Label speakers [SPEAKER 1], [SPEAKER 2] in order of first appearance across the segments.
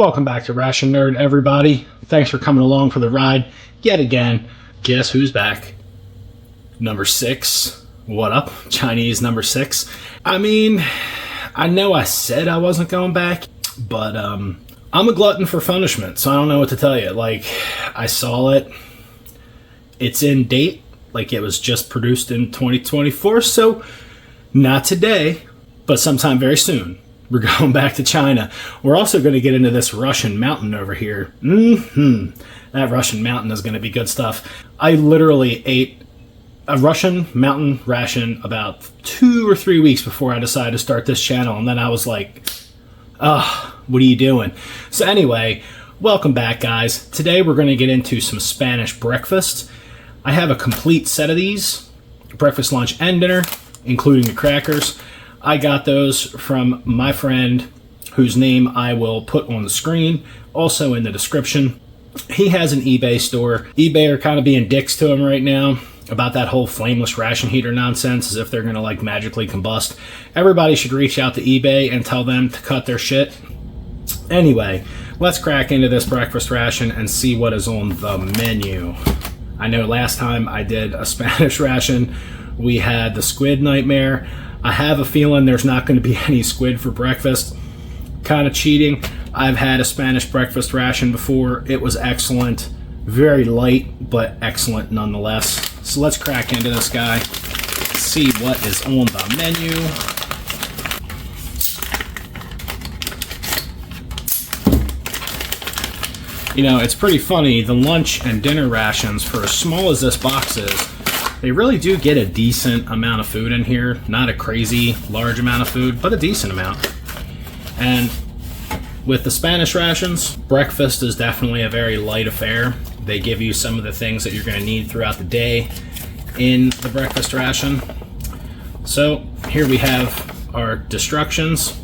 [SPEAKER 1] Welcome back to Ration Nerd, everybody. Thanks for coming along for the ride yet again. Guess who's back? Number 6. What up, Chinese number 6? I mean, I know I said I wasn't going back, but I'm a glutton for punishment, so I don't know what to tell you. Like, I saw it. It's in date. Like, it was just produced in 2024, so not today, but sometime very soon. We're going back to China. We're also going to get into this Russian mountain over here. That Russian mountain is going to be good stuff. I literally ate a Russian mountain ration about 2 or 3 weeks before I decided to start this channel. And then I was like, what are you doing? So anyway, welcome back, guys. Today we're going to get into some Spanish breakfast. I have a complete set of these, breakfast, lunch, and dinner, including the crackers. I got those from my friend, whose name I will put on the screen, also in the description. He has an eBay store. eBay are kind of being dicks to him right now about that whole flameless ration heater nonsense, as if they're going to like magically combust. Everybody should reach out to eBay and tell them to cut their shit. Anyway, let's crack into this breakfast ration and see what is on the menu. I know last time I did a Spanish ration, we had the squid nightmare. I have a feeling there's not going to be any squid for breakfast. Kind of cheating. I've had a Spanish breakfast ration before. It was excellent. Very light, but excellent nonetheless. So let's crack into this guy. See what is on the menu. You know, it's pretty funny. The lunch and dinner rations, for as small as this box is, they really do get a decent amount of food in here. Not a crazy large amount of food, but a decent amount. And with the Spanish rations, breakfast is definitely a very light affair. They give you some of the things that you're going to need throughout the day in the breakfast ration. So here we have our destructions.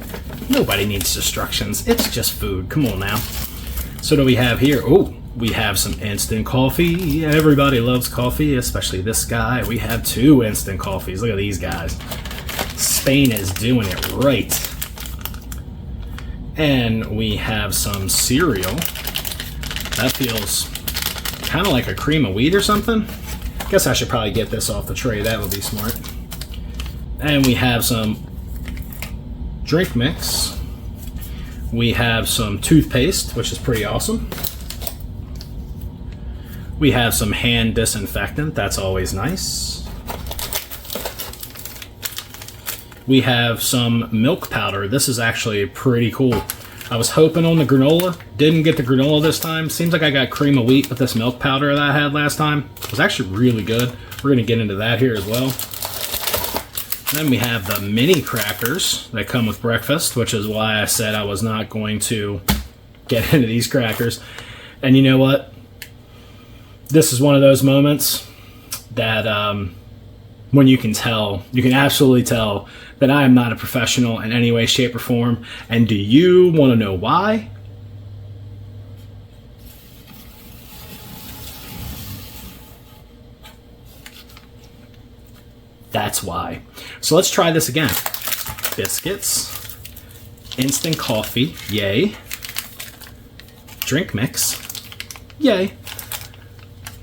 [SPEAKER 1] Nobody needs destructions. It's just food. Come on now. So what do we have here? Oh, we have some instant coffee. Everybody loves coffee, especially this guy. We have 2 instant coffees. Look at these guys. Spain is doing it right. And we have some cereal. That feels kind of like a cream of wheat or something. Guess I should probably get this off the tray. That would be smart. And we have some drink mix. We have some toothpaste, which is pretty awesome. We have some hand disinfectant. That's always nice. We have some milk powder. This is actually pretty cool. I was hoping on the granola. Didn't get the granola this time. Seems like I got cream of wheat with this milk powder that I had last time. It was actually really good. We're going to get into that here as well. Then we have the mini crackers that come with breakfast, which is why I said I was not going to get into these crackers. And you know what? This is one of those moments that when you can absolutely tell that I am not a professional in any way, shape, or form. And do you want to know why? That's why. So let's try this again. Biscuits, instant coffee, yay. Drink mix, yay.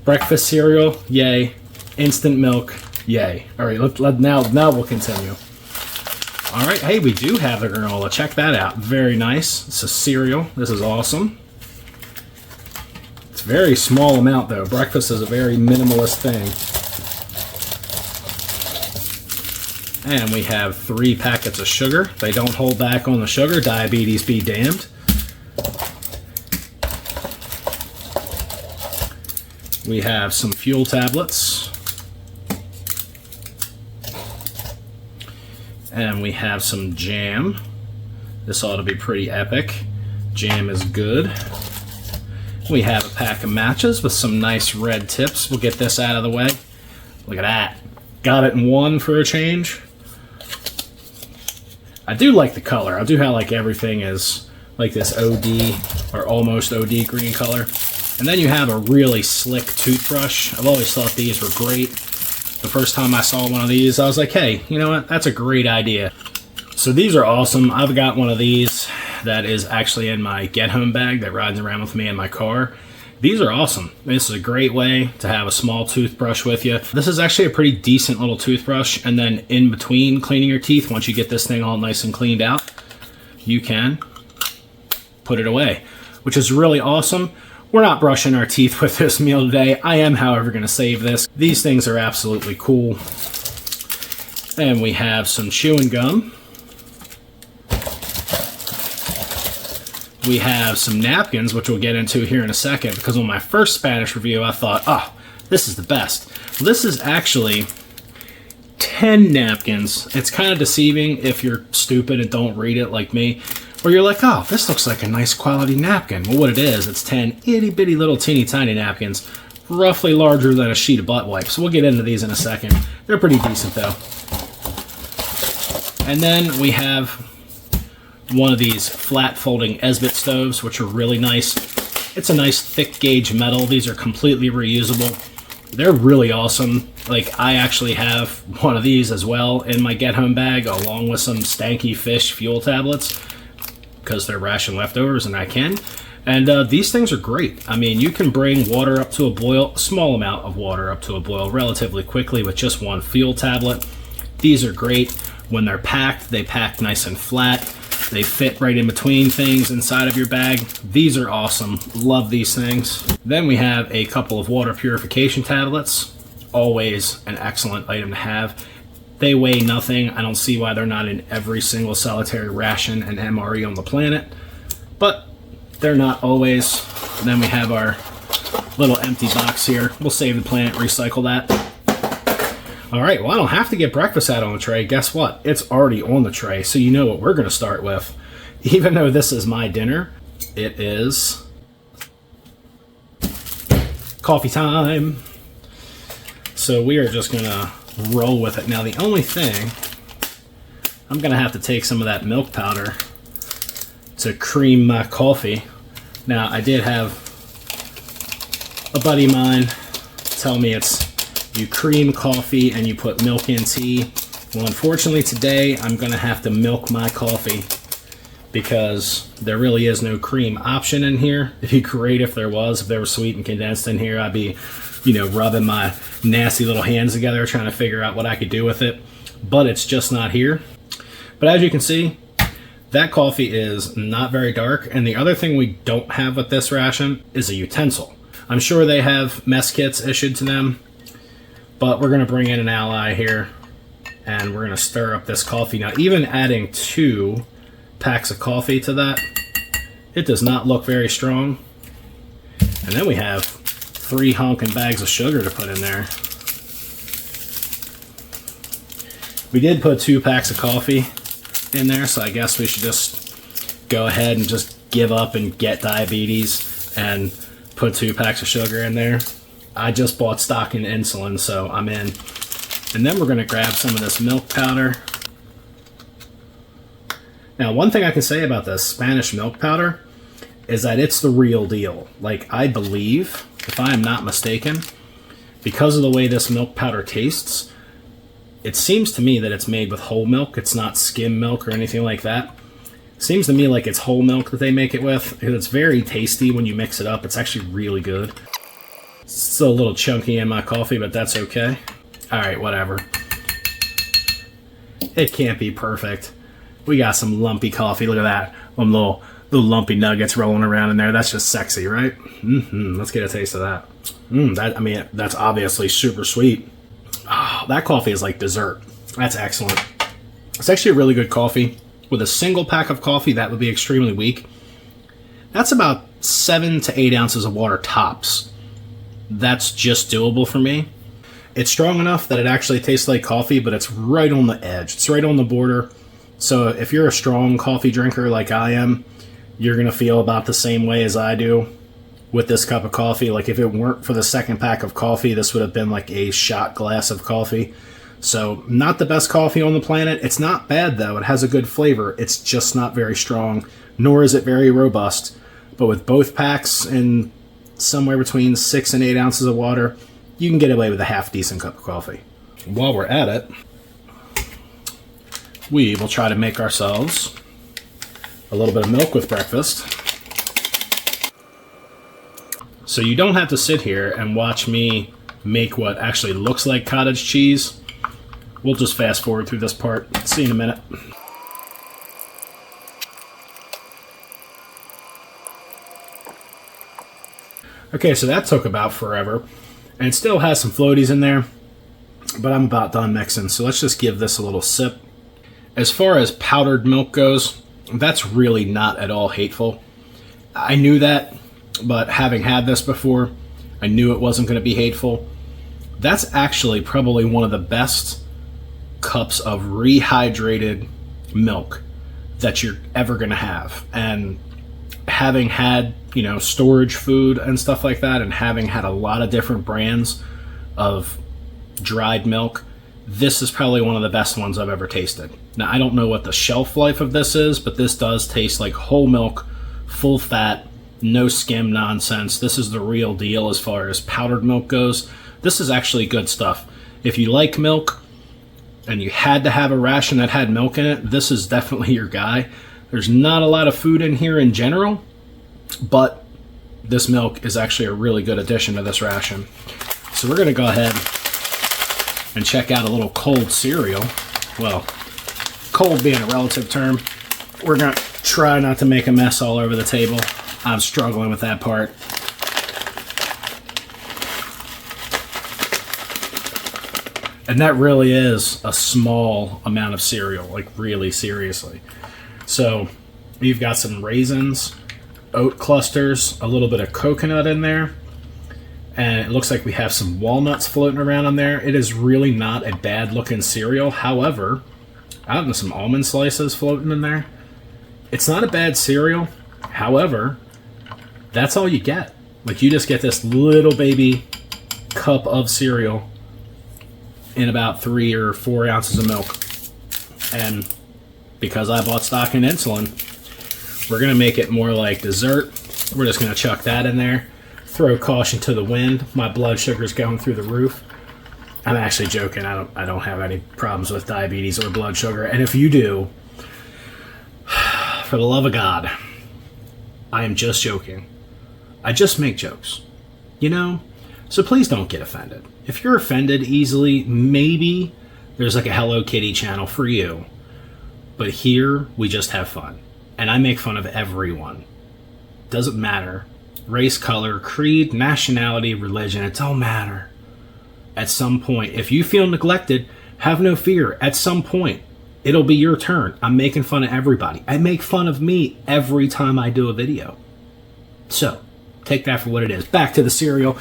[SPEAKER 1] Breakfast cereal, yay. Instant milk, yay. All right, now we'll continue. All right, hey, we do have the granola. Check that out. Very nice. It's a cereal. This is awesome. It's a very small amount, though. Breakfast is a very minimalist thing. And we have 3 packets of sugar. They don't hold back on the sugar. Diabetes be damned. We have some fuel tablets. And we have some jam. This ought to be pretty epic. Jam is good. We have a pack of matches with some nice red tips. We'll get this out of the way. Look at that. Got it in one for a change. I do like the color. I do like everything is like this OD or almost OD green color. And then you have a really slick toothbrush. I've always thought these were great. The first time I saw one of these, I was like, hey, you know what? That's a great idea. So these are awesome. I've got one of these. that is actually in my get home bag that rides around with me in my car. These are awesome. This is a great way to have a small toothbrush with you. This is actually a pretty decent little toothbrush, and then in between cleaning your teeth, once you get this thing all nice and cleaned out, you can put it away, which is really awesome. We're not brushing our teeth with this meal today. I am, however, going to save this. These things are absolutely cool. And we have some chewing gum. We have some napkins, which we'll get into here in a second, because on my first Spanish review, I thought, oh, this is the best. Well, this is actually 10 napkins. It's kind of deceiving if you're stupid and don't read it like me, where you're like, oh, this looks like a nice quality napkin. Well, what it is, it's 10 itty bitty little teeny tiny napkins, roughly larger than a sheet of butt wipes. We'll get into these in a second. They're pretty decent though. And then we have one of these flat folding Esbit stoves, which are really nice. It's a nice thick gauge metal. These are completely reusable. They're really awesome. Like, I actually have one of these as well in my get home bag, along with some stanky fish fuel tablets, because they're ration leftovers and I can. And these things are great. I mean, you can bring water up to a boil, a small amount of water up to a boil relatively quickly with just one fuel tablet. These are great. When they're packed, they pack nice and flat. They fit right in between things inside of your bag. These are awesome. Love these things. Then we have a couple of water purification tablets. Always an excellent item to have. They weigh nothing. I don't see why they're not in every single solitary ration and MRE on the planet. But they're not always. And then we have our little empty box here. We'll save the planet, recycle that. All right, well, I don't have to get breakfast out on the tray. Guess what? It's already on the tray, so you know what we're going to start with. Even though this is my dinner, it is coffee time. So we are just going to roll with it. Now, the only thing, I'm going to have to take some of that milk powder to cream my coffee. Now, I did have a buddy of mine tell me you cream coffee and you put milk in tea. Well, unfortunately today I'm gonna have to milk my coffee because there really is no cream option in here. It'd be great if there was. If there was sweet and condensed in here, I'd be, rubbing my nasty little hands together trying to figure out what I could do with it. But it's just not here. But as you can see, that coffee is not very dark. And the other thing we don't have with this ration is a utensil. I'm sure they have mess kits issued to them, but we're going to bring in an ally here and we're going to stir up this coffee. Now, even adding 2 packs of coffee to that, it does not look very strong. And then we have 3 honking bags of sugar to put in there. We did put 2 packs of coffee in there, so I guess we should just go ahead and just give up and get diabetes and put 2 packs of sugar in there. I just bought stock in insulin, so I'm in. And then we're going to grab some of this milk powder. Now, one thing I can say about this Spanish milk powder is that it's the real deal. Like, I believe, if I am not mistaken, because of the way this milk powder tastes, it seems to me that it's made with whole milk. It's not skim milk or anything like that. Seems to me like it's whole milk that they make it with. It's very tasty when you mix it up. It's actually really good. It's still a little chunky in my coffee, but that's okay. Alright, whatever. It can't be perfect. We got some lumpy coffee. Look at that. Them little lumpy nuggets rolling around in there. That's just sexy, right? Let's get a taste of that. That's obviously super sweet. Oh, that coffee is like dessert. That's excellent. It's actually a really good coffee. With a single pack of coffee, that would be extremely weak. That's about 7 to 8 ounces of water tops. That's just doable for me. It's strong enough that it actually tastes like coffee, but it's right on the edge. It's right on the border. So if you're a strong coffee drinker like I am, you're going to feel about the same way as I do with this cup of coffee. Like, if it weren't for the second pack of coffee, this would have been like a shot glass of coffee. So not the best coffee on the planet. It's not bad though. It has a good flavor. It's just not very strong, nor is it very robust. But with both packs and somewhere between 6 and 8 ounces of water, you can get away with a half decent cup of coffee. While we're at it, we will try to make ourselves a little bit of milk with breakfast. So you don't have to sit here and watch me make what actually looks like cottage cheese. We'll just fast forward through this part. See you in a minute. Okay, so that took about forever. And it still has some floaties in there, but I'm about done mixing. So let's just give this a little sip. As far as powdered milk goes, that's really not at all hateful. I knew that, but having had this before, I knew it wasn't going to be hateful. That's actually probably one of the best cups of rehydrated milk that you're ever going to have. And having had, storage food and stuff like that, and having had a lot of different brands of dried milk, this is probably one of the best ones I've ever tasted. Now, I don't know what the shelf life of this is, but this does taste like whole milk, full fat, no skim nonsense. This is the real deal as far as powdered milk goes. This is actually good stuff. If you like milk and you had to have a ration that had milk in it, this is definitely your guy. There's not a lot of food in here in general, but this milk is actually a really good addition to this ration. So we're going to go ahead and check out a little cold cereal. Well, cold being a relative term. We're going to try not to make a mess all over the table. I'm struggling with that part. And that really is a small amount of cereal, like really seriously. So you've got some raisins, oat clusters, a little bit of coconut in there, and it looks like we have some walnuts floating around in there. It is really not a bad looking cereal. However, I have some almond slices floating in there. It's not a bad cereal. However, that's all you get. Like, you just get this little baby cup of cereal in about 3 or 4 ounces of milk. And because I bought stock in insulin, we're going to make it more like dessert. We're just going to chuck that in there. Throw caution to the wind. My blood sugar's going through the roof. I'm actually joking. I don't have any problems with diabetes or blood sugar. And if you do, for the love of God, I am just joking. I just make jokes. So please don't get offended. If you're offended easily, maybe there's like a Hello Kitty channel for you. But here, we just have fun. And I make fun of everyone. Doesn't matter. Race, color, creed, nationality, religion, it don't matter. At some point, if you feel neglected, have no fear. At some point, it'll be your turn. I'm making fun of everybody. I make fun of me every time I do a video. So, take that for what it is. Back to the cereal.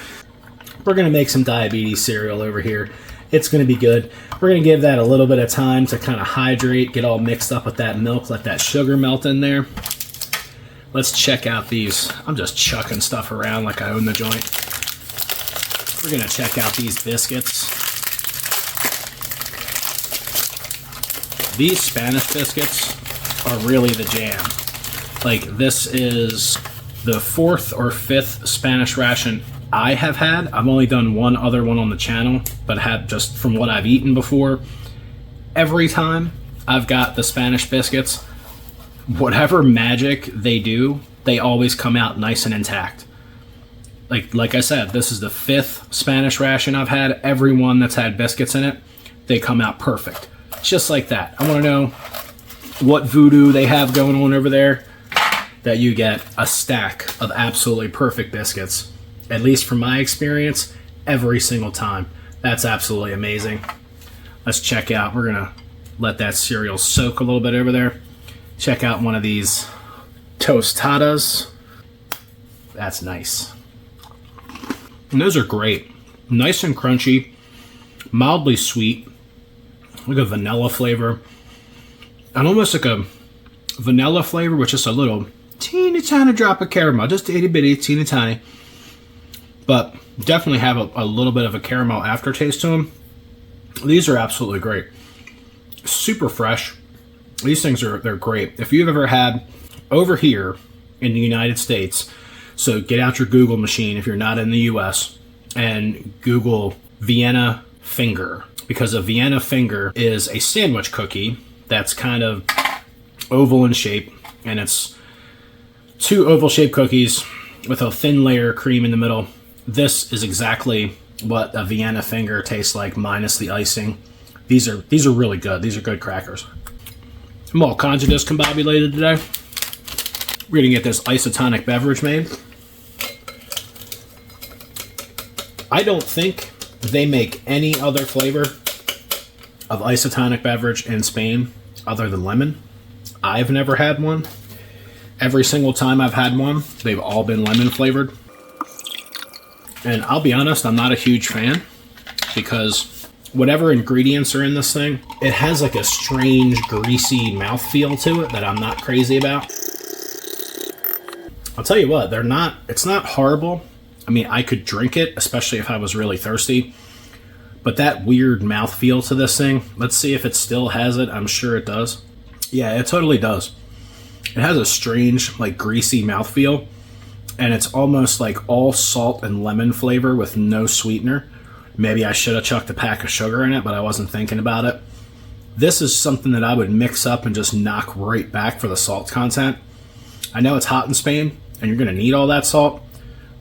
[SPEAKER 1] We're going to make some diabetes cereal over here. It's going to be good. We're going to give that a little bit of time to kind of hydrate, get all mixed up with that milk, let that sugar melt in there. Let's check out these. I'm just chucking stuff around like I own the joint. We're going to check out these biscuits. These Spanish biscuits are really the jam. Like, this is the 4th or 5th Spanish ration I have had. I've only done one other one on the channel, but had just from what I've eaten before. Every time I've got the Spanish biscuits, whatever magic they do, they always come out nice and intact. Like I said, this is the 5th Spanish ration I've had. Every one that's had biscuits in it, they come out perfect. Just like that. I want to know what voodoo they have going on over there that you get a stack of absolutely perfect biscuits. At least from my experience, every single time. That's absolutely amazing. Let's check out. We're going to let that cereal soak a little bit over there. Check out one of these tostadas. That's nice. And those are great. Nice and crunchy. Mildly sweet. Like a vanilla flavor. And almost like a vanilla flavor with just a little teeny tiny drop of caramel. Just itty bitty, teeny tiny. But definitely have a little bit of a caramel aftertaste to them. These are absolutely great. Super fresh. These things they're great. If you've ever had over here in the United States, so get out your Google machine if you're not in the US and Google Vienna Finger, because a Vienna Finger is a sandwich cookie that's kind of oval in shape. And it's 2 oval-shaped cookies with a thin layer of cream in the middle. This is exactly what a Vienna finger tastes like, minus the icing. These are really good. These are good crackers. I'm all kinds of discombobulated today. We're gonna get this isotonic beverage made. I don't think they make any other flavor of isotonic beverage in Spain other than lemon. I've never had one. Every single time I've had one, they've all been lemon flavored. And I'll be honest, I'm not a huge fan because whatever ingredients are in this thing, it has like a strange, greasy mouthfeel to it that I'm not crazy about. I'll tell you what, it's not horrible. I mean, I could drink it, especially if I was really thirsty. But that weird mouthfeel to this thing, let's see if it still has it. I'm sure it does. Yeah, it totally does. It has a strange, like, greasy mouthfeel. And it's almost like all salt and lemon flavor with no sweetener. Maybe I should have chucked a pack of sugar in it, but I wasn't thinking about it. This is something that I would mix up and just knock right back for the salt content. I know it's hot in Spain, and you're going to need all that salt.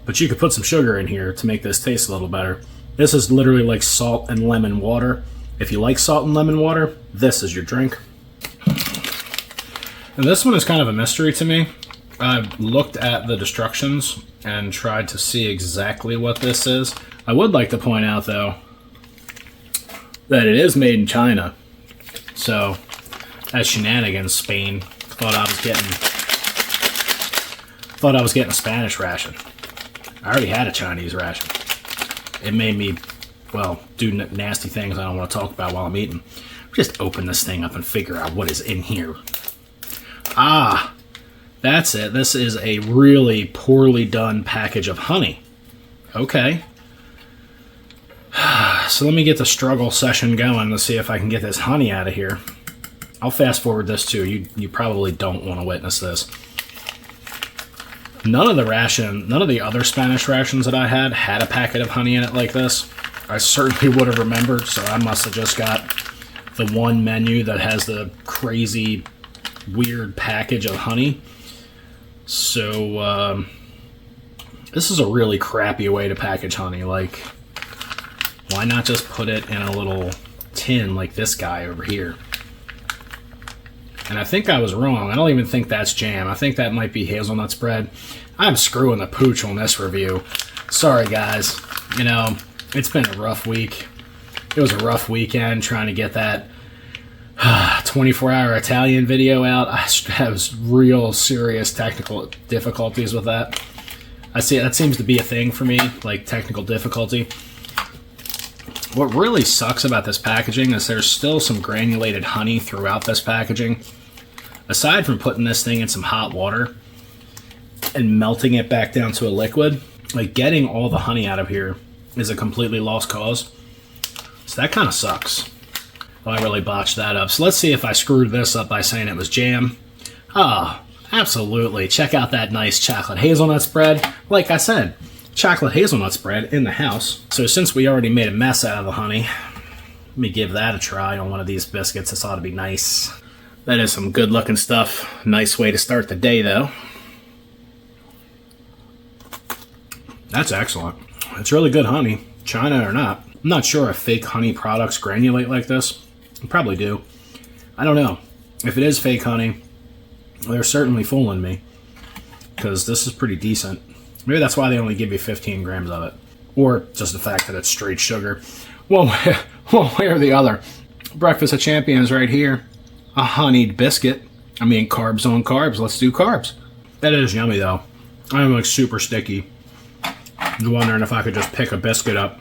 [SPEAKER 1] But you could put some sugar in here to make this taste a little better. This is literally like salt and lemon water. If you like salt and lemon water, this is your drink. And this one is kind of a mystery to me. I've looked at the instructions and tried to see exactly what this is. I would like to point out, though, that it is made in China. So, that's shenanigans, Spain. Thought I was getting a Spanish ration. I already had a Chinese ration. It made me, well, do nasty things I don't want to talk about while I'm eating. Just open this thing up and figure out what is in here. Ah, that's it. This is a really poorly done package of honey. Okay. So let me get the struggle session going to see if I can get this honey out of here. I'll fast forward this too. You probably don't want to witness this. None of the other Spanish rations that I had a packet of honey in it like this. I certainly would have remembered, so I must have just got the one menu that has the crazy, weird package of honey. So, this is a really crappy way to package honey. Like, why not just put it in a little tin like this guy over here? And I think I was wrong. I don't even think that's jam. I think that might be hazelnut spread. I'm screwing the pooch on this review. Sorry, guys. You know, it's been a rough week. It was a rough weekend trying to get that 24-hour Italian video out. I have real serious technical difficulties with that. I see that seems to be a thing for me, like technical difficulty. What really sucks about this packaging is there's still some granulated honey throughout this packaging. Aside from putting this thing in some hot water and melting it back down to a liquid, like getting all the honey out of here is a completely lost cause. So that kind of sucks. Well, I really botched that up. So let's see if I screwed this up by saying it was jam. Ah, absolutely. Check out that nice chocolate hazelnut spread. Like I said, chocolate hazelnut spread in the house. So since we already made a mess out of the honey, let me give that a try on one of these biscuits. This ought to be nice. That is some good looking stuff. Nice way to start the day though. That's excellent. It's really good honey, China or not. I'm not sure if fake honey products granulate like this. They probably do. I don't know. If it is fake honey, they're certainly fooling me. Because this is pretty decent. Maybe that's why they only give you 15 grams of it. Or just the fact that it's straight sugar. One way or the other. Breakfast of Champions right here. A honeyed biscuit. I mean, carbs on carbs. Let's do carbs. That is yummy, though. I'm like super sticky. I'm wondering if I could just pick a biscuit up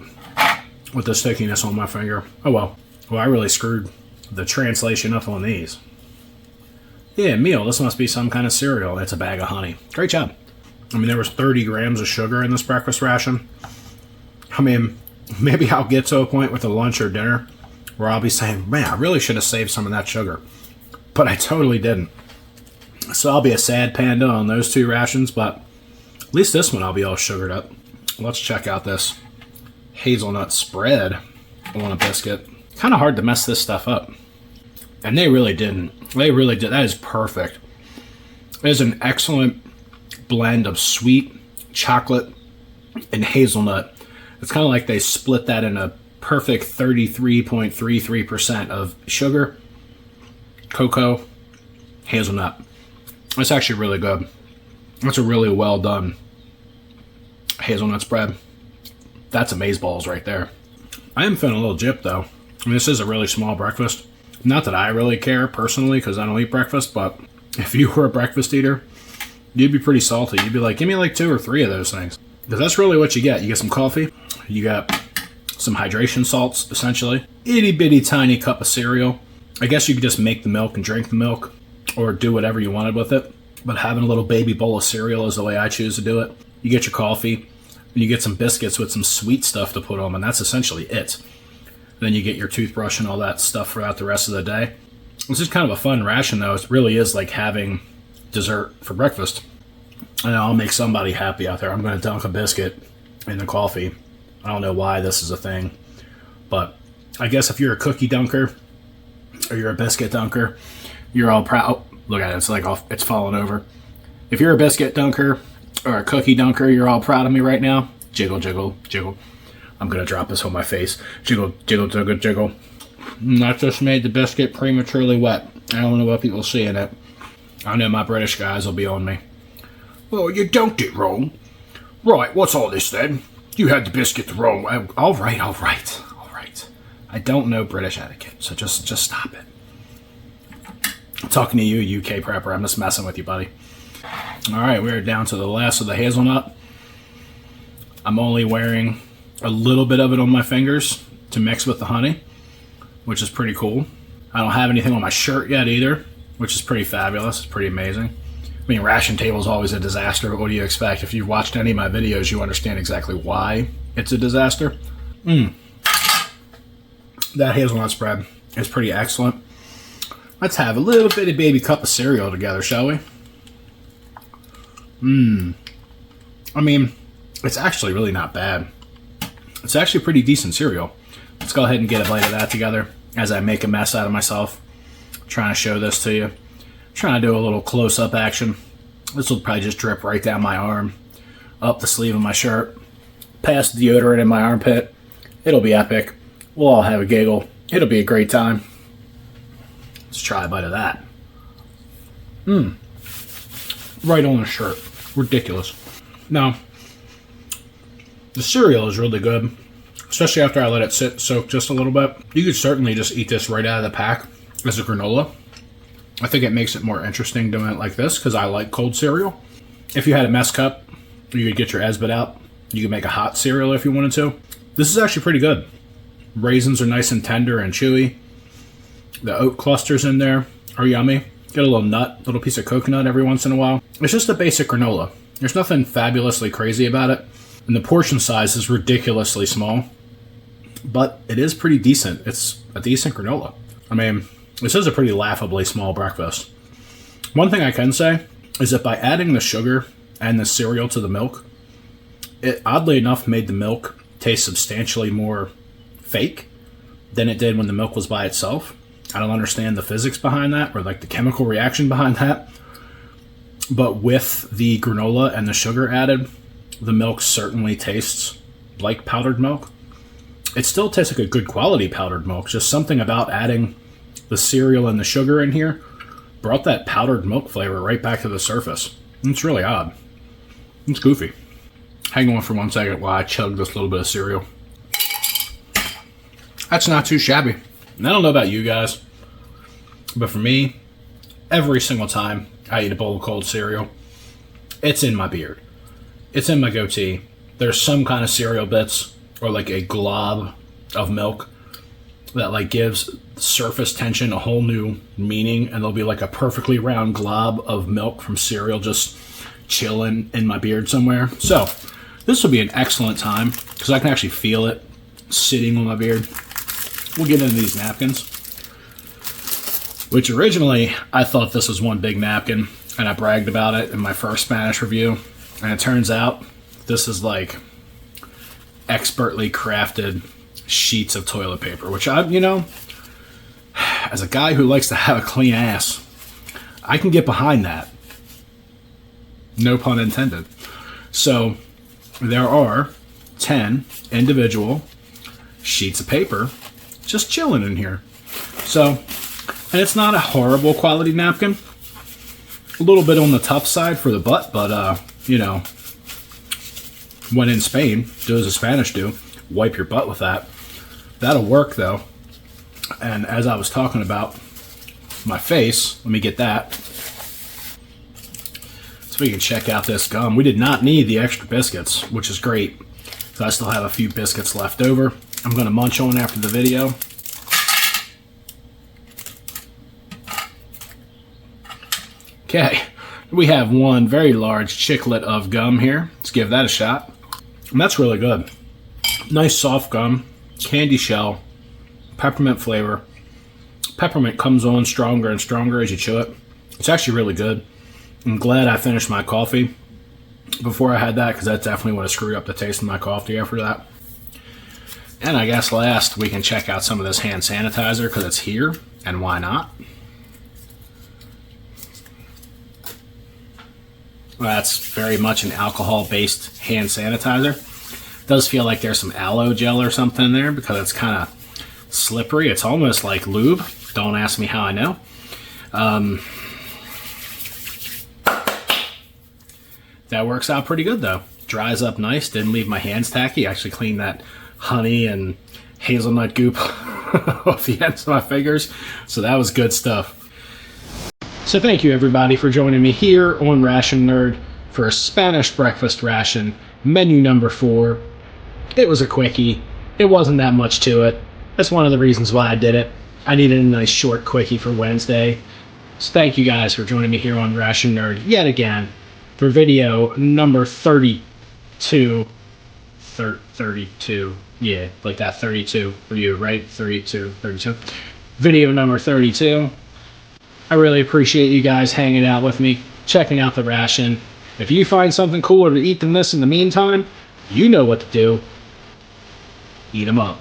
[SPEAKER 1] with the stickiness on my finger. Oh well. Well, I really screwed the translation up on these. Yeah, meal. This must be some kind of cereal. It's a bag of honey. Great job. I mean, there was 30 grams of sugar in this breakfast ration. I mean, maybe I'll get to a point with a lunch or dinner where I'll be saying, man, I really should have saved some of that sugar. But I totally didn't. So I'll be a sad panda on those two rations, but at least this one I'll be all sugared up. Let's check out this hazelnut spread on a biscuit. Kind of hard to mess this stuff up. And they really didn't. They really did. That is perfect. It is an excellent blend of sweet chocolate and hazelnut. It's kind of like they split that in a perfect 33.33% of sugar, cocoa, hazelnut. It's actually really good. It's a really well done hazelnut spread. That's amazeballs right there. I am feeling a little gypped though. I mean, this is a really small breakfast. Not that I really care personally because I don't eat breakfast, but if you were a breakfast eater, you'd be pretty salty. You'd be like, give me like 2 or 3 of those things. Because that's really what you get. You get some coffee, you got some hydration salts, essentially. Itty bitty tiny cup of cereal. I guess you could just make the milk and drink the milk or do whatever you wanted with it. But having a little baby bowl of cereal is the way I choose to do it. You get your coffee, and you get some biscuits with some sweet stuff to put on, and that's essentially it. Then you get your toothbrush and all that stuff throughout the rest of the day. This is kind of a fun ration, though. It really is like having dessert for breakfast. And I'll make somebody happy out there. I'm going to dunk a biscuit in the coffee. I don't know why this is a thing, but I guess if you're a cookie dunker or you're a biscuit dunker, you're all proud. Look at it. It's like it's falling over. If you're a biscuit dunker or a cookie dunker, you're all proud of me right now. Jiggle, jiggle, jiggle. I'm going to drop this on my face. Jiggle, jiggle, jiggle, jiggle. That just made the biscuit prematurely wet. I don't know what people see in it. I know my British guys will be on me. Well, you dunked it wrong. Right, what's all this then? You had the biscuit the wrong way. All right. I don't know British etiquette, so just stop it. I'm talking to you, UK prepper. I'm just messing with you, buddy. All right, we're down to the last of the hazelnut. I'm only wearing a little bit of it on my fingers to mix with the honey, which is pretty cool. I don't have anything on my shirt yet either, which is pretty fabulous. It's pretty amazing. I mean, ration table is always a disaster, but what do you expect? If you've watched any of my videos, you understand exactly why it's a disaster. That hazelnut spread is pretty excellent. Let's have a little bitty baby cup of cereal together, shall we? I mean, it's actually really not bad. It's actually pretty decent cereal. Let's go ahead and get a bite of that together as I make a mess out of myself. I'm trying to show this to you. I'm trying to do a little close-up action. This will probably just drip right down my arm, up the sleeve of my shirt, past the deodorant in my armpit. It'll be epic. We'll all have a giggle. It'll be a great time. Let's try a bite of that. Right on the shirt. Ridiculous. Now, the cereal is really good, especially after I let it soak just a little bit. You could certainly just eat this right out of the pack as a granola. I think it makes it more interesting doing it like this because I like cold cereal. If you had a mess cup, you could get your Esbit out. You could make a hot cereal if you wanted to. This is actually pretty good. Raisins are nice and tender and chewy. The oat clusters in there are yummy. Get a little nut, little piece of coconut every once in a while. It's just a basic granola. There's nothing fabulously crazy about it. And the portion size is ridiculously small. But it is pretty decent. It's a decent granola. I mean, this is a pretty laughably small breakfast. One thing I can say is that by adding the sugar and the cereal to the milk, it oddly enough made the milk taste substantially more fake than it did when the milk was by itself. I don't understand the physics behind that or like the chemical reaction behind that. But with the granola and the sugar added, the milk certainly tastes like powdered milk. It still tastes like a good quality powdered milk. Just something about adding the cereal and the sugar in here brought that powdered milk flavor right back to the surface. It's really odd. It's goofy. Hang on for 1 second while I chug this little bit of cereal. That's not too shabby. And I don't know about you guys, but for me, every single time I eat a bowl of cold cereal, it's in my beard. It's in my goatee. There's some kind of cereal bits or like a glob of milk that like gives surface tension a whole new meaning, and there'll be like a perfectly round glob of milk from cereal just chilling in my beard somewhere. So this will be an excellent time because I can actually feel it sitting on my beard. We'll get into these napkins, which originally I thought this was one big napkin, and I bragged about it in my first Spanish review, and it turns out this is like expertly crafted sheets of toilet paper, which I, as a guy who likes to have a clean ass, I can get behind that. No pun intended. So there are 10 individual sheets of paper just chilling in here. So, and it's not a horrible quality napkin. A little bit on the tough side for the butt, but you know, when in Spain, do as the Spanish do, wipe your butt with that. That'll work though. And as I was talking about my face, let me get that. So we can check out this gum. We did not need the extra biscuits, which is great. So I still have a few biscuits left over. I'm going to munch on after the video. Okay, we have one very large chiclet of gum here. Let's give that a shot. And that's really good. Nice soft gum, candy shell, peppermint flavor. Peppermint comes on stronger and stronger as you chew it. It's actually really good. I'm glad I finished my coffee before I had that, because that definitely would have screwed up the taste of my coffee after that. And I guess last, we can check out some of this hand sanitizer because it's here, and why not? Well, that's very much an alcohol-based hand sanitizer. It does feel like there's some aloe gel or something in there because it's kind of slippery. It's almost like lube. Don't ask me how I know. That works out pretty good though. Dries up nice, didn't leave my hands tacky. Actually cleaned that honey and hazelnut goop off the ends of my fingers. So that was good stuff. So thank you everybody for joining me here on Ration Nerd for a Spanish breakfast ration, menu number 4. It was a quickie. It wasn't that much to it. That's one of the reasons why I did it. I needed a nice short quickie for Wednesday. So thank you guys for joining me here on Ration Nerd yet again for video number 32. 32. Yeah, like that 32 for you, right? 32. Video number 32. I really appreciate you guys hanging out with me, checking out the ration. If you find something cooler to eat than this in the meantime, you know what to do. Eat them up.